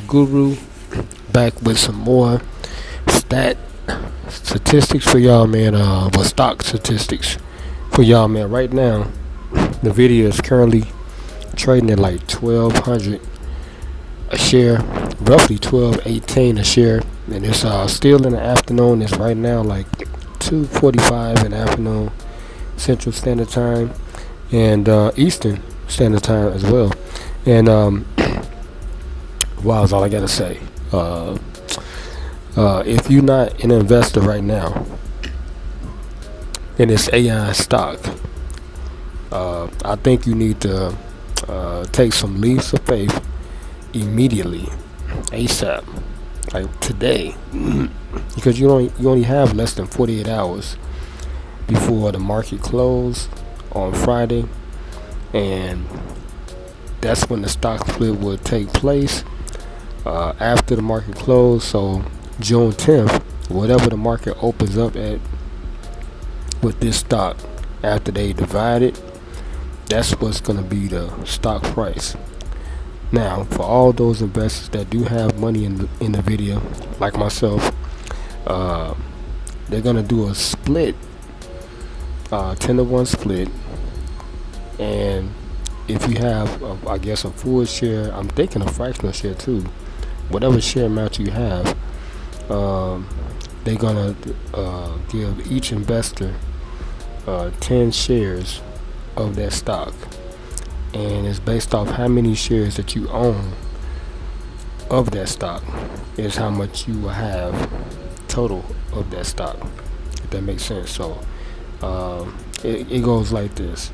Guru, back with some more statistics for y'all, man. Stock statistics for y'all, man. Right now, Nvidia is currently trading at like 1,200 a share, roughly 12.18 a share, and it's still in the afternoon. It's right now like 2:45 in the afternoon, Central Standard Time, and Eastern Standard Time as well. And wow, is all I gotta say. If you're not an investor right now in this AI stock, I think you need to take some leaps of faith immediately, ASAP, like today, because you only have less than 48 hours before the market close on Friday, and that's when the stock split will take place after the market close. So June 10th, whatever the market opens up at with this stock after they divide it, that's what's going to be the stock price. Now, for all those investors that do have money in Nvidia, like myself, they're going to do a split, 10-to-1 split, and if you have, I guess, a full share, I'm thinking a fractional share too, whatever share amount you have, they're gonna give each investor 10 shares of that stock, and it's based off how many shares that you own of that stock is how much you will have total of that stock, if that makes sense. So it goes like this.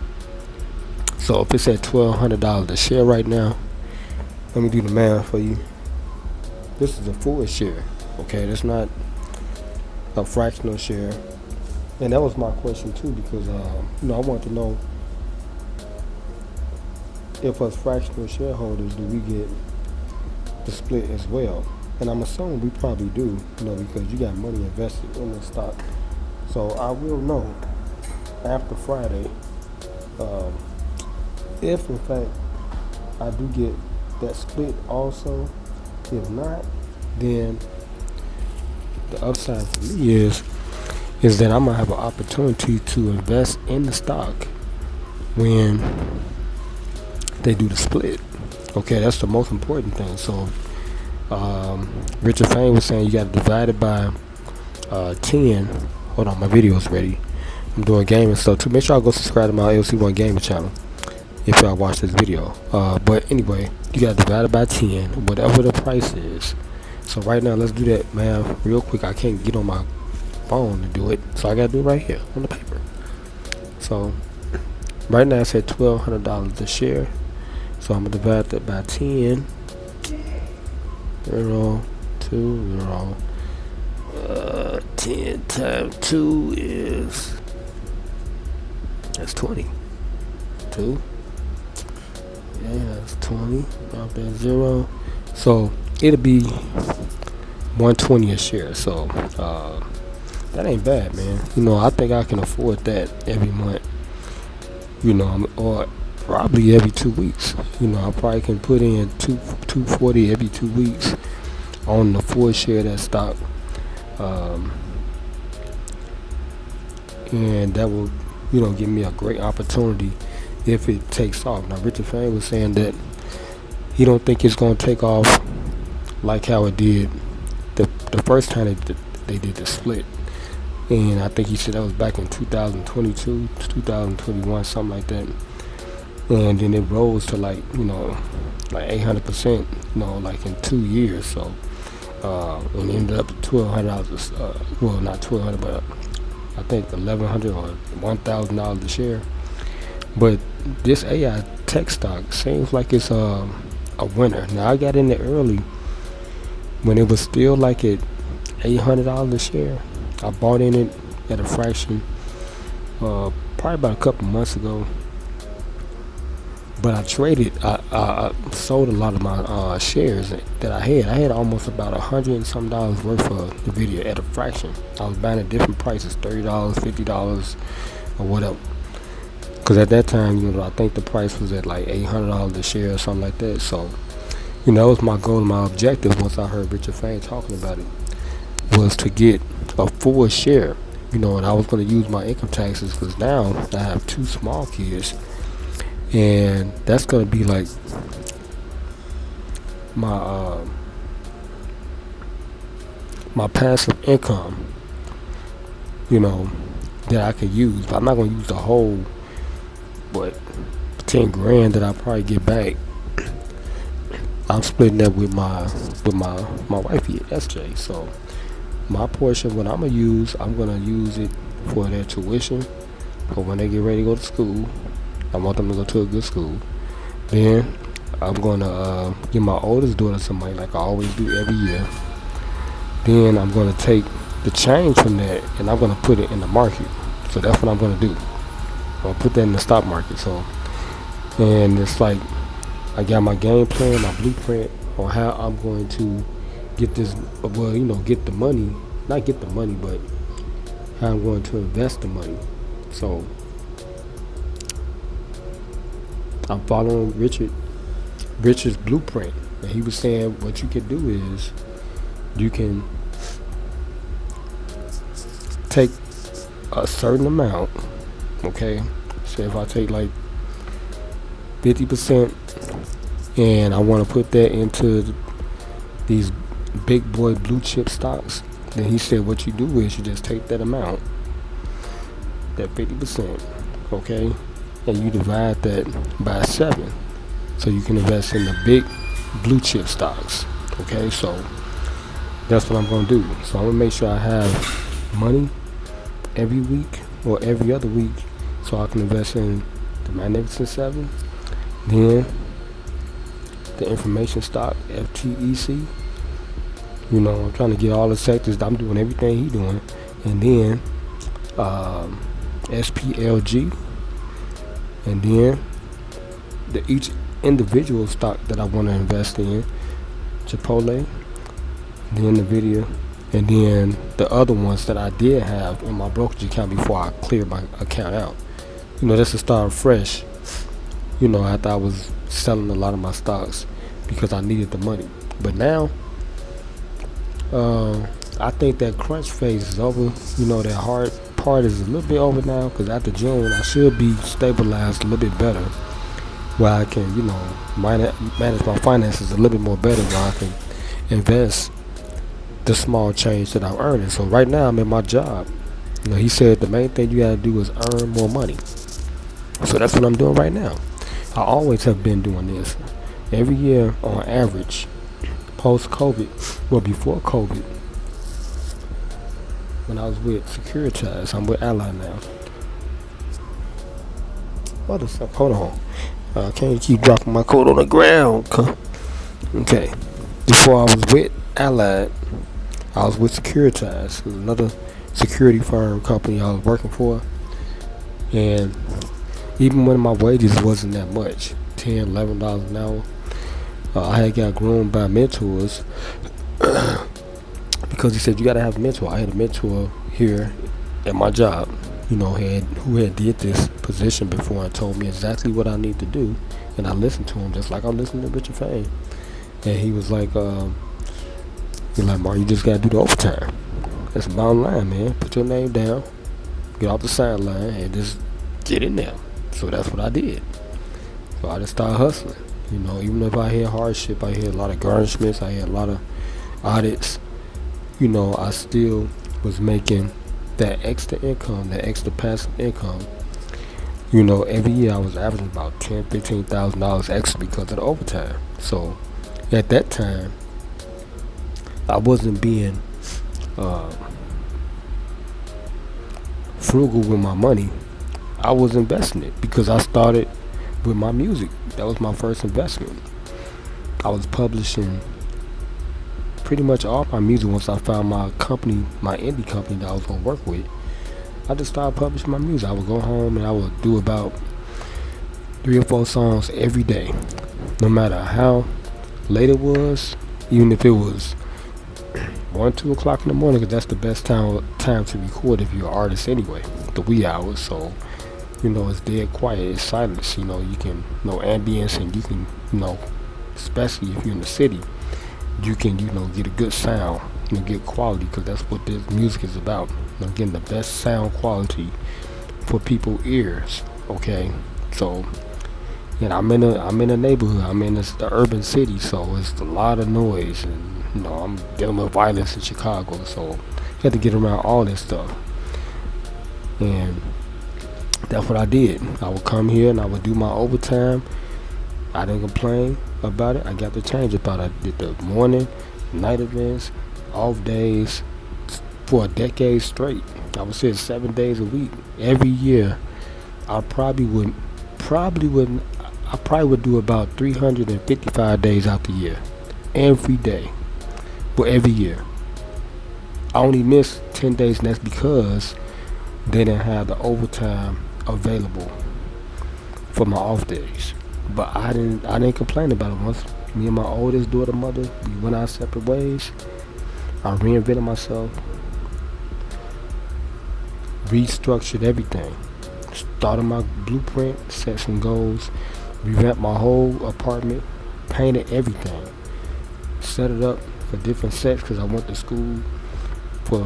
So if it's at $1,200 a share right now, let me do the math for you. This is a full share, okay? That's not a fractional share. And that was my question too, because I want to know if as fractional shareholders, do we get the split as well? And I'm assuming we probably do, because you got money invested in the stock. So I will know after Friday. If in fact I do get that split also. If not, then the upside for me is that I'm gonna have an opportunity to invest in the stock when they do the split. Okay, that's the most important thing. So Richard Fain was saying you got to divide it by 10. Hold on, my video's ready. I'm doing gaming stuff too. Make sure y'all go subscribe to my LC1 gaming channel if y'all watch this video. But anyway, you got to divide it by 10, whatever the price is. So right now, let's do that math real quick. I can't get on my phone to do it, so I got to do it right here on the paper. So right now it's at $1,200 a share. So I'm gonna divide that by 10. 0, 2, 0. 10 times 2 is, that's 20. 2. Yeah, that's 20. Drop that 0. So it'll be 120 a share. So that ain't bad, man. I think I can afford that every month. Or probably every 2 weeks. I probably can put in 240 every 2 weeks on the full share of that stock. And that will, give me a great opportunity if it takes off. Now, Richard Fain was saying that he don't think it's going to take off like how it did the first time they did the split. And I think he said that was back in 2022, 2021, something like that. And then it rose to like 800%, like in 2 years. So, and ended up at $1,200. Well, not $1,200, but I think $1,100 or $1,000 a share. But this AI tech stock seems like it's a winner. Now I got in there early when it was still like at $800 a share. I bought in it at a fraction, probably about a couple months ago. But I traded, I sold a lot of my shares that I had. I had almost about $100 and some worth of Nvidia at a fraction. I was buying at different prices, $30, $50, or whatever. Because at that time, I think the price was at like $800 a share or something like that. So That was my goal and my objective once I heard Richard Fain talking about it, was to get a full share. And I was going to use my income taxes because now I have two small kids, and that's going to be like my my passive income, that I could use. But I'm not going to use the whole, but 10 grand that I probably get back. I'm splitting that with my wifey SJ. So my portion, what I'm gonna use it for their tuition, for when they get ready to go to school. I want them to go to a good school. Then I'm gonna give my oldest daughter some money, like I always do every year. Then I'm gonna take the change from that and I'm gonna put it in the market. So that's what I'm gonna do. I'm gonna put that in the stock market. So, and it's like I got my game plan, my blueprint on how I'm going to get this, get the money, not get the money, but how I'm going to invest the money. So I'm following Richard's blueprint. And he was saying what you can do is you can take a certain amount, okay? So if I take like 50% and I want to put that into these big boy blue chip stocks, then he said what you do is you just take that amount, that 50%, okay, and you divide that by 7, so you can invest in the big blue chip stocks, okay? So that's what I'm going to do. So I'm going to make sure I have money every week or every other week so I can invest in the Magnificent 7, then the information stock, FTEC. I'm trying to get all the sectors. I'm doing everything he doing. And then SPLG. And then each individual stock that I want to invest in. Chipotle. Then Nvidia. And then the other ones that I did have in my brokerage account before I cleared my account out. Just to start fresh. After I was selling a lot of my stocks because I needed the money. But now, I think that crunch phase is over. That hard part is a little bit over now, because after June I should be stabilized a little bit better, where I can, manage my finances a little bit more better, where I can invest the small change that I'm earning. So right now I'm in my job. He said the main thing you gotta do is earn more money. So that's what I'm doing right now. I always have been doing this. Every year on average, post-COVID, well, before COVID, when I was with Securitize, I'm with Ally now. What the fuck? Hold on. I can't keep dropping my coat on the ground. Okay. Before I was with Allied, I was with Securitize, another security firm company I was working for. And even when my wages wasn't that much, $10, $11 an hour, I had got groomed by mentors because he said you gotta have a mentor. I had a mentor here at my job, who had did this position before and told me exactly what I need to do, and I listened to him just like I'm listening to Richard Fain. And he was like, Mark, you just gotta do the overtime. That's the bottom line, man. Put your name down, get off the sideline, and just get in there. So that's what I did. So I just started hustling. Even if I had hardship, I had a lot of garnishments, I had a lot of audits, I still was making that extra income, that extra passive income. Every year I was averaging about $10,000-$15,000 extra because of the overtime. So at that time, I wasn't being frugal with my money. I was investing it because I started with my music. That was my first investment. I was publishing pretty much all my music once I found my company, my indie company that I was going to work with. I just started publishing my music. I would go home and I would do about 3 or 4 songs every day, no matter how late it was, even if it was 1, 2 o'clock in the morning, because that's the best time to record if you're an artist anyway, the wee hours. So it's dead quiet, it's silence, you can, no ambience, and you can, especially if you're in the city, you can, get a good sound, get quality, because that's what this music is about. Getting the best sound quality for people's ears. Okay, so, and I'm in a neighborhood. I'm in the urban city, so it's a lot of noise, and I'm dealing with violence in Chicago, so you have to get around all this stuff. And that's what I did. I would come here and I would do my overtime. I didn't complain about it. I got to change about it. I did the morning, night events, off days for a decade straight. I would say 7 days a week. Every year, I probably would do about 355 days out the year. Every day. For every year. I only missed 10 days, and that's because they didn't have the overtime available for my off days. But I didn't complain about it. Once me and my oldest daughter mother, we went our separate ways, I reinvented myself, restructured everything, started my blueprint, set some goals, revamped my whole apartment, painted everything, set it up for different sets because I went to school for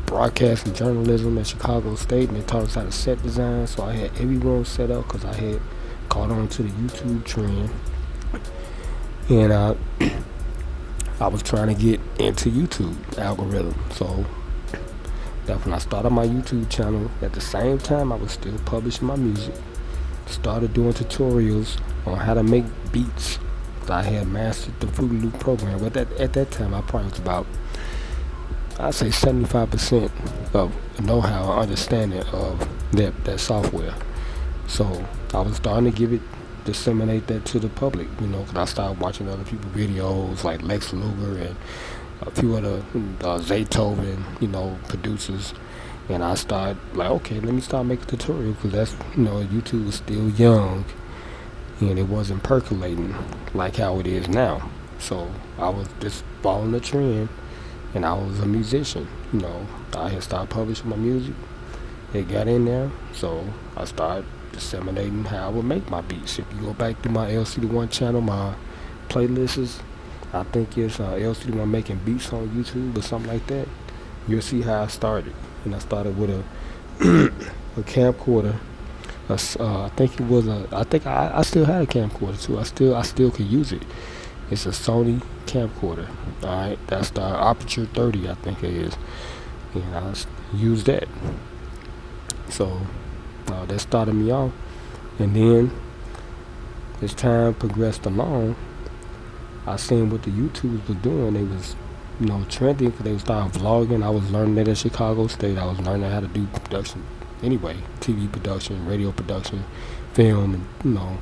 broadcast and journalism at Chicago State, and they taught us how to set design. So I had every room set up because I had caught on to the YouTube trend, and I was trying to get into YouTube algorithm. So that's when I started my YouTube channel. At the same time, I was still publishing my music. Started doing tutorials on how to make beats. I had mastered the Fruity Loop program, but at that time, I probably was about, I'd say 75% of know-how and understanding of that software. So I was starting to disseminate that to the public, because I started watching other people's videos like Lex Luger and a few other Zaytoven, producers. And I started like, okay, let me start making tutorials, because that's, YouTube was still young and it wasn't percolating like how it is now. So I was just following the trend, and I was a musician. I had started publishing my music. It got in there, so I started disseminating how I would make my beats. If you go back to my Lcdaone channel, my playlists, I think it's Lcdaone making beats on YouTube or something like that. You'll see how I started. And I started with a camcorder. I think it was I still had a camcorder too. I still could use it. It's a Sony camcorder. Alright, that's the Aperture 30, I think it is. And I used that. So that started me off. And then as time progressed along, I seen what the YouTubers were doing. They was trending because they started vlogging. I was learning that at Chicago State. I was learning how to do production anyway, TV production, radio production, film, and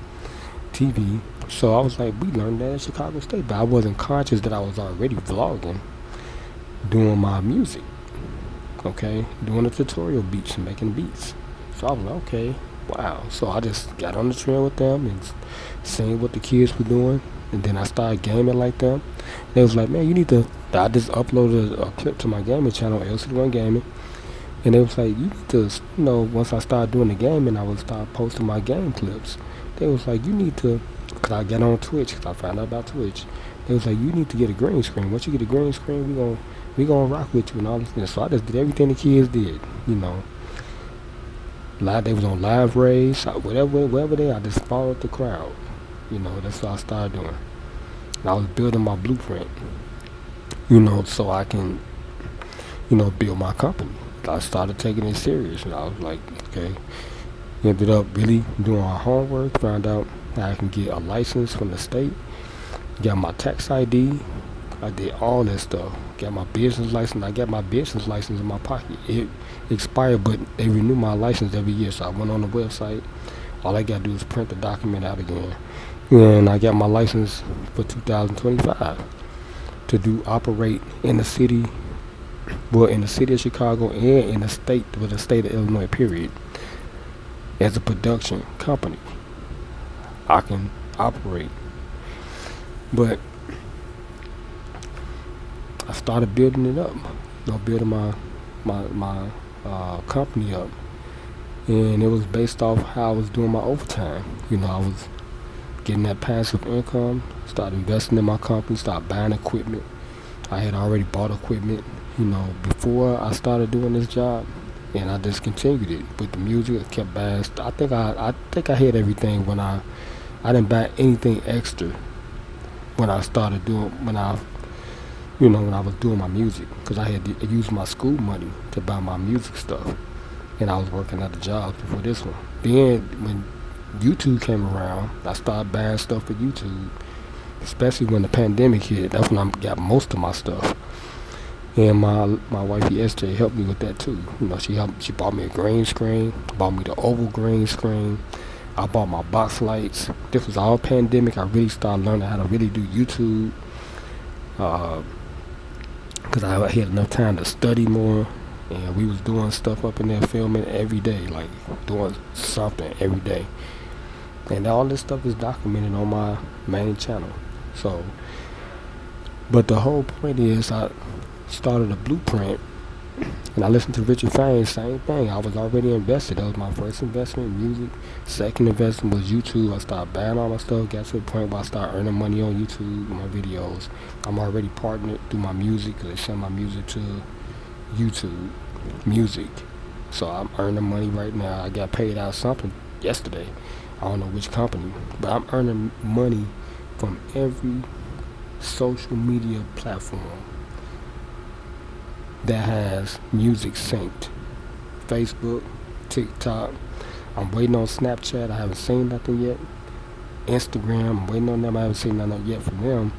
TV. So I was like, we learned that at Chicago State, but I wasn't conscious that I was already vlogging, doing my music, okay, doing the tutorial beats and making beats. So I was like, okay, wow. So I just got on the trend with them and seeing what the kids were doing, and then I started gaming like them. They was like, man, you need to. I just uploaded a clip to my gaming channel, Lcdaone Gaming, and they was like, you need to, once I started doing the gaming, I would start posting my game clips. They was like, you need to, because I got on Twitch, because I found out about Twitch. They was like, you need to get a green screen. Once you get a green screen, we gonna rock with you and all this thing. So I just did everything the kids did, Live, they was on live raves, whatever they, I just followed the crowd. That's what I started doing. And I was building my blueprint, so I can, build my company. I started taking it serious, and I was like, okay. Ended up really doing my homework, found out how I can get a license from the state, got my tax ID, I did all that stuff, got my business license. I got my business license in my pocket. It expired, but they renew my license every year, so I went on the website. All I gotta do is print the document out again, and I got my license for 2025 to operate in the city, in the city of Chicago and in the state, with the state of Illinois, period. As a production company, I can operate. But I started building it up, building my company up, and it was based off how I was doing my overtime. I was getting that passive income, start investing in my company, start buying equipment. I had already bought equipment, before I started doing this job, and I just continued it with the music. I kept buying. I think I had everything I didn't buy anything extra when I started doing when I was doing my music, because I had to use my school money to buy my music stuff, and I was working at the job before this one. Then when YouTube came around, I started buying stuff for YouTube, especially when the pandemic hit. That's when I got most of my stuff. And my wifey SJ helped me with that too. She bought me a green screen, bought me the oval green screen. I bought my box lights. This was all pandemic. I really started learning how to really do YouTube, because I had enough time to study more, and we was doing stuff up in there, filming every day, like doing something every day. And all this stuff is documented on my main channel. So, but the whole point is, I started a blueprint, and I listened to Richard Fain, same thing. I was already invested. That was my first investment in music. Second investment was YouTube. I started buying all my stuff, got to the point where I started earning money on YouTube, my videos. I'm already partnered through my music, because they send my music to YouTube Music. So I'm earning money right now. I got paid out something yesterday. I don't know which company, but I'm earning money from every social media platform that has music synced. Facebook, TikTok. I'm waiting on Snapchat. I haven't seen nothing yet. Instagram, I'm waiting on them. I haven't seen nothing yet from them.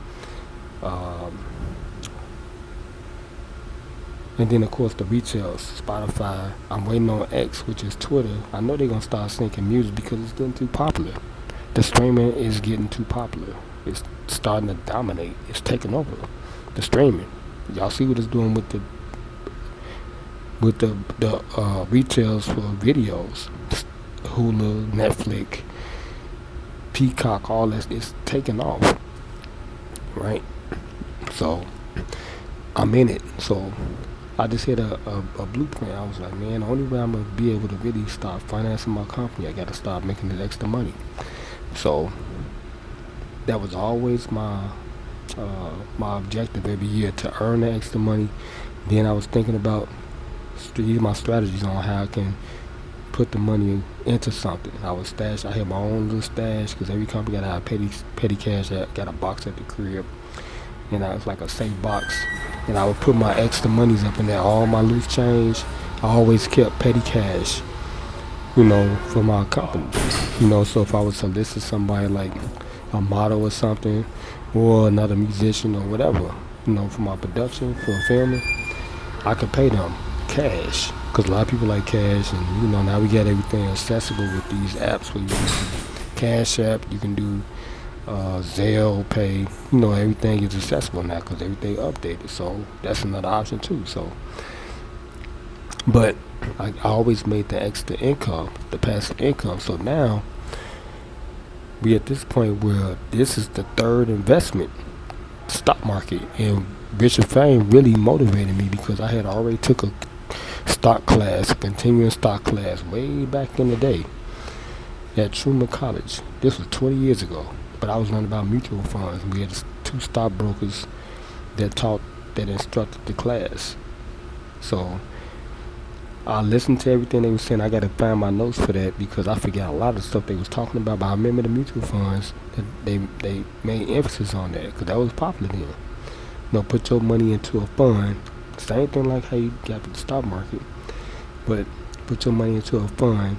And then of course the retails, Spotify. I'm waiting on X, which is Twitter. I know they're gonna start syncing music because it's getting too popular. The streaming is getting too popular. It's starting to dominate. It's taking over. The streaming. Y'all see what it's doing with the retails for videos. Hulu, Netflix, Peacock, all that is taking off. Right? So I'm in it. So I just hit a blueprint. I was like, man, the only way I'm gonna be able to really start financing my company, I gotta start making that extra money. So that was always my objective every year, to earn that extra money. Then I was thinking about my strategies on how I can put the money into something. I had my own little stash, because every company gotta have petty cash. I got a box at the crib, and I was like a safe box, and I would put my extra monies up in there, all my loose change. I always kept petty cash, for my company. So if I was to list somebody like a model or something, or another musician or whatever, for my production, for filming, I could pay them cash, because a lot of people like cash. And now we got everything accessible with these apps where you can do Cash App, you can do Zelle Pay. Everything is accessible now because everything updated. So that's another option too. So, but I always made the extra income, the passive income. So now we at this point where this is the third investment, stock market. And Richard Fain really motivated me, because I had already took a stock class, a continuing stock class, way back in the day at Truman College. This was 20 years ago. But I was learning about mutual funds. We had 2 stockbrokers that instructed the class. So I listened to everything they were saying. I got to find my notes for that, because I forgot a lot of stuff they was talking about. But I remember the mutual funds, that they made emphasis on that, because that was popular then. Put your money into a fund. Same thing like how you got the stock market. But put your money into a fund,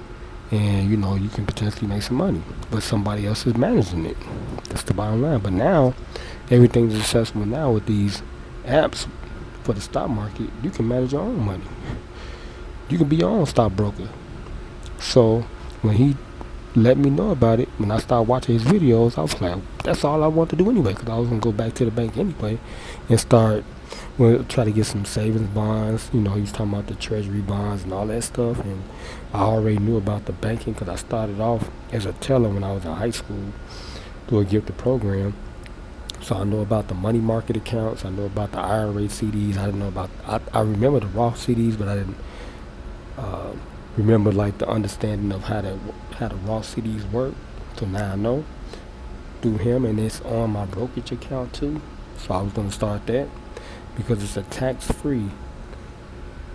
and you can potentially make some money, but somebody else is managing it. That's the bottom line. But now everything's accessible now with these apps for the stock market. You can manage your own money. You can be your own stockbroker. So when he let me know about it, when I started watching his videos, I was like, that's all I want to do anyway, because I was gonna go back to the bank anyway and try to get some savings bonds. He was talking about the treasury bonds and all that stuff, and I already knew about the banking, because I started off as a teller when I was in high school through a gifted program. So I know about the money market accounts. I know about the IRA CDs. I didn't know about. I remember the Roth CDs, but I didn't remember like the understanding of how the Roth CDs work. So now I know. through him, and it's on my brokerage account too. So I was gonna start that because it's a tax-free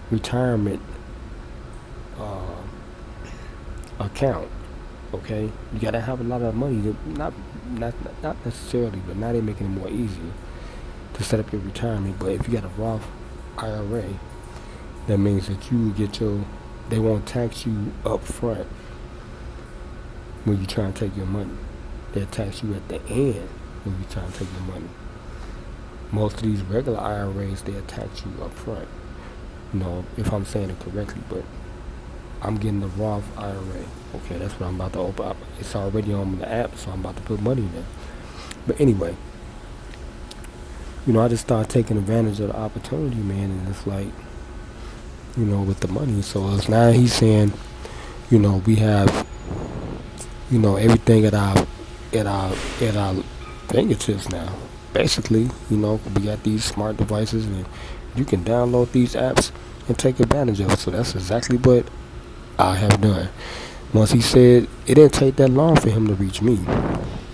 retirement uh, account. Okay, you gotta have a lot of money to not necessarily, but now they're making it more easier to set up your retirement. But if you got a Roth IRA, that means that you will get your, they won't tax you up front when you try and take your money. They'll tax you at the end when you try and take your money. Most of these regular IRAs, they'll tax you up front. You know, if I'm saying it correctly, but I'm getting the Roth IRA. Okay, that's what I'm about to open up. It's already on the app, so I'm about to put money in there. But anyway, you know, I just started taking advantage of the opportunity, man, and it's like, you know, with the money. So it's now he's saying, you know, we have, you know, everything at our fingertips now. Basically, you know, we got these smart devices, and you can download these apps and take advantage of it. So that's exactly what I have done. Once he said, it didn't take that long for him to reach me,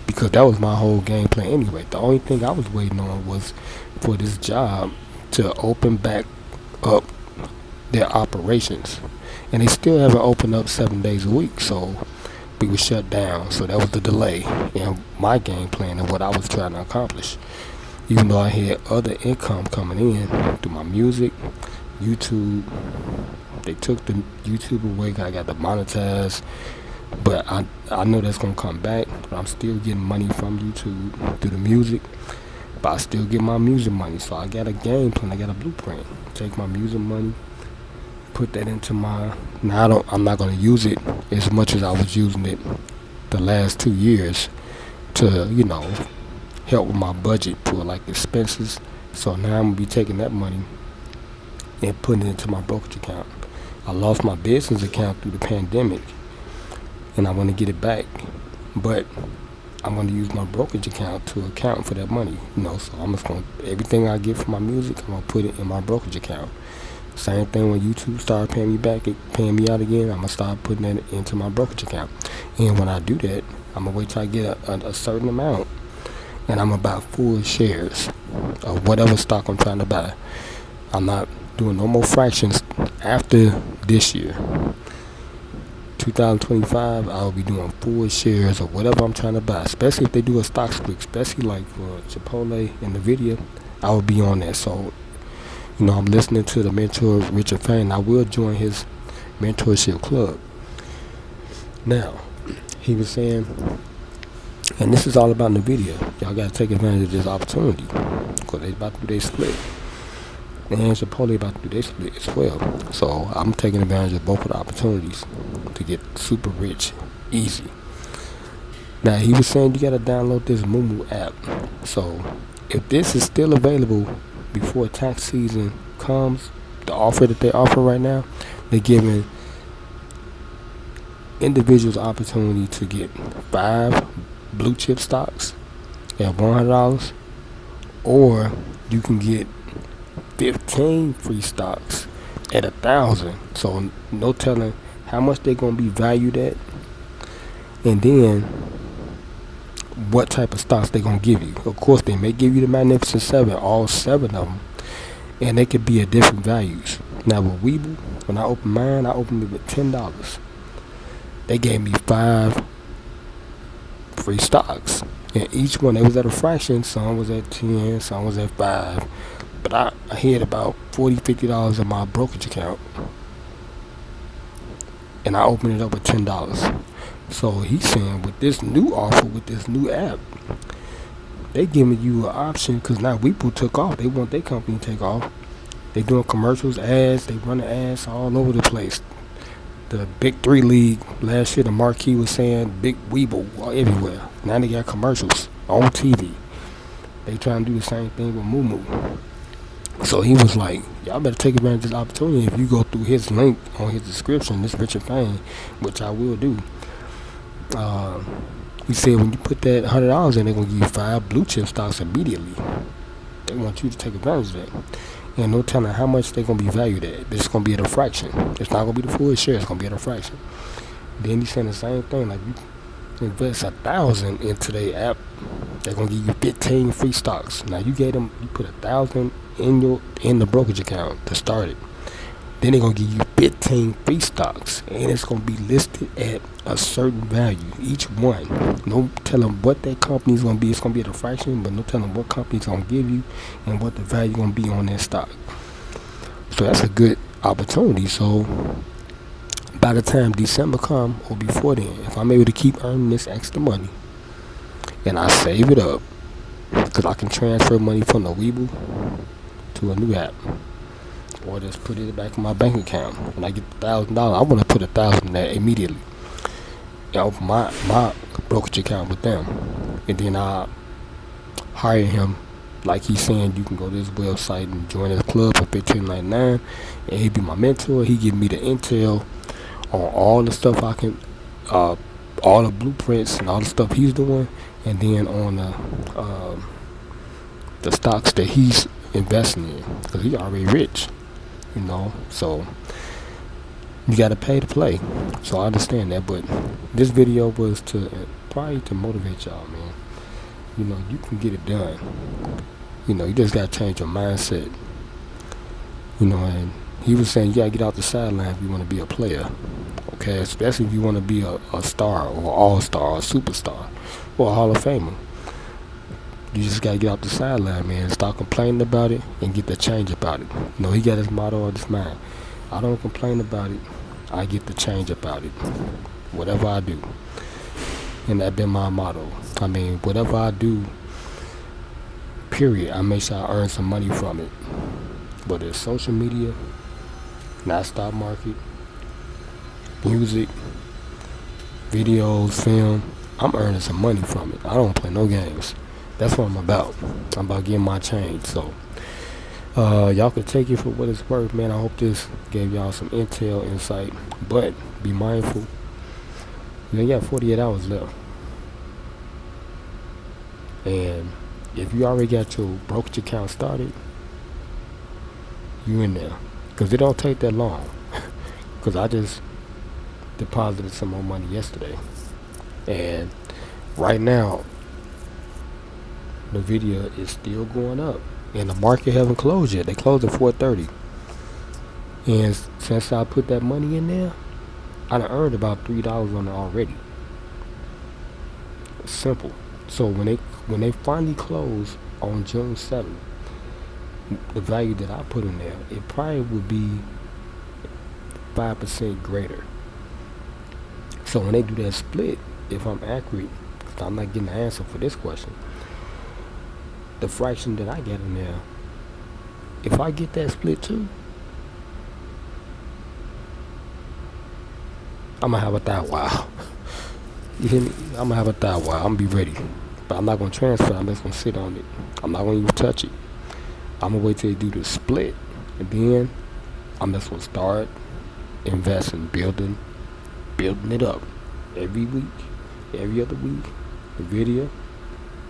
because that was my whole game plan anyway. The only thing I was waiting on was for this job to open back up their operations, and they still haven't opened up 7 days a week. So we were shut down. So that was the delay in my game plan and what I was trying to accomplish. Even though I had other income coming in through my music, YouTube. They took the YouTube away. I got to monetize, but I know that's gonna come back. But I'm still getting money from YouTube through the music. But I still get my music money. So I got a game plan. I got a blueprint. Take my music money, put that into my. Now I'm not gonna use it as much as I was using it the last 2 years to, you know, help with my budget for like expenses. So now I'm gonna be taking that money and putting it into my brokerage account. I lost my business account through the pandemic, and I want to get it back, but I'm going to use my brokerage account to account for that money. You know, so I'm just going to, everything I get from my music, I'm going to put it in my brokerage account. Same thing when YouTube started paying me back, paying me out again, I'm going to start putting that into my brokerage account. And when I do that, I'm going to wait till I get a certain amount, and I'm going to buy full shares of whatever stock I'm trying to buy. I'm not doing no more fractions after this year. 2025, I'll be doing full shares of whatever I'm trying to buy, especially if they do a stock split, especially like for Chipotle and Nvidia. I will be on that. So, you know, I'm listening to the mentor Richard Fain. I will join his mentorship club. Now, he was saying, and this is all about Nvidia. Y'all got to take advantage of this opportunity because they about to do their split. And Chipotle about to do their split as well. So I'm taking advantage of both of the opportunities to get super rich easy. Now he was saying you gotta download this Mumu app. So if this is still available before tax season comes, the offer that they offer right now, they're giving individuals opportunity to get 5 blue chip stocks at $100, or you can get 15 free stocks at 1,000. So no telling how much they're gonna be valued at, and then what type of stocks they're gonna give you. Of course, they may give you the Magnificent Seven, all 7 of them, and they could be at different values. Now with Webull, when I opened mine, I opened it with $10. They gave me 5 free stocks, and each one, they was at a fraction. Some was at 10, some was at 5. But I had about $40, $50 in my brokerage account, and I opened it up with $10. So he's saying with this new offer, with this new app, they giving you an option, because now Webull took off. They want their company to take off. They doing commercials, ads, they running ads all over the place. The Big 3 League last year, the marquee was saying Big Webull everywhere. Now they got commercials on TV. They trying to do the same thing with Mumu. So he was like, y'all better take advantage of this opportunity. If you go through his link on his description, this Richard Fain, which I will do. He said when you put that $100 in, they're going to give you 5 blue chip stocks immediately. They want you to take advantage of that. And no telling how much they're going to be valued at. It's going to be at a fraction. It's not going to be the full share. It's going to be at a fraction. Then he's saying the same thing. Like, invest 1,000 into their app, they're gonna give you 15 free stocks. Now you put 1,000 in the brokerage account to start it. Then they're gonna give you 15 free stocks, and it's gonna be listed at a certain value each one. No telling what that company's gonna be. It's gonna be at a fraction, but no telling what company's gonna give you and what the value gonna be on that stock. So that's a good opportunity. So by the time December come or before then, if I'm able to keep earning this extra money and I save it up, because I can transfer money from the Weeble to a new app, or just put it back in my bank account. When I get $1,000, I want to put 1,000 in there immediately. Open my brokerage account with them, and then I hire him. Like he's saying, you can go to this website and join his club for $15.99, and he'd be my mentor. He give me the intel on all the stuff I can, all the blueprints and all the stuff he's doing, and then on the stocks that he's investing in, because he's already rich, you know. So you got to pay to play. So I understand that, but this video was probably to motivate y'all, man. You know, you can get it done. You know, you just got to change your mindset. You know, and he was saying you got to get out the sideline if you want to be a player. Okay, especially if you want to be a star or all-star or a superstar or a Hall of Famer. You just got to get out the sideline, man, and start complaining about it and get the change about it. You know, he got his motto on his mind. I don't complain about it. I get the change about it. Whatever I do. And that been my motto. I mean, whatever I do, period, I make sure I earn some money from it. Whether it's social media, not stock market, music, videos, film, I'm earning some money from it. I don't play no games. That's what I'm about. I'm about getting my change. So y'all can take it for what it's worth, man. I hope this gave y'all some intel, insight, but be mindful. You got 48 hours left, and if you already got your brokerage account started, you in there, because it don't take that long. Because I just deposited some more money yesterday, and right now the video is still going up, and the market haven't closed yet. They closed at 4:30, and since I put that money in there, I done earned about $3 on it already. Simple. So when they finally close on June 7th, the value that I put in there, it probably would be 5% greater. So when they do that split, if I'm accurate, because I'm not getting the answer for this question, the fraction that I get in there, if I get that split too, I'm gonna have a thigh wow. You hear me? I'm gonna have a thigh wow. I'm gonna be ready. But I'm not gonna transfer. I'm just gonna sit on it. I'm not gonna even touch it. I'm gonna wait till they do the split, and then I'm just gonna start investing, building it up every week, every other week. Nvidia,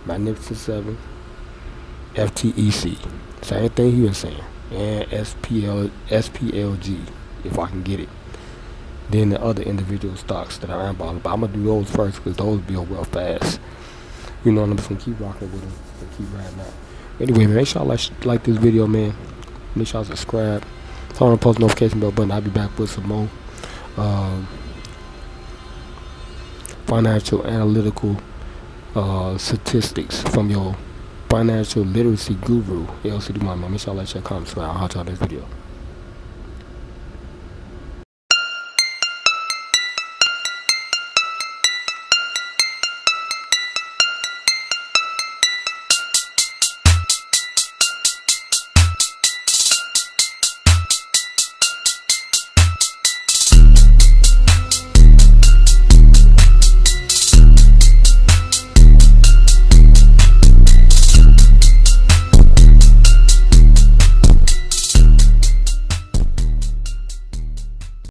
Magnificent 7, FTEC, same thing he was saying, and SPLG if I can get it. Then the other individual stocks that I am about, but I'm gonna do those first because those build well fast. You know, and I'm just gonna keep rocking with them and keep riding out. Anyway, man, make sure y'all like this video, man. Make sure y'all subscribe. Turn on the post notification bell button. I'll be back with some more financial analytical statistics from your financial literacy guru, LCD man. Make sure y'all like, share, comment, subscribe. I'll talk to y'all next video.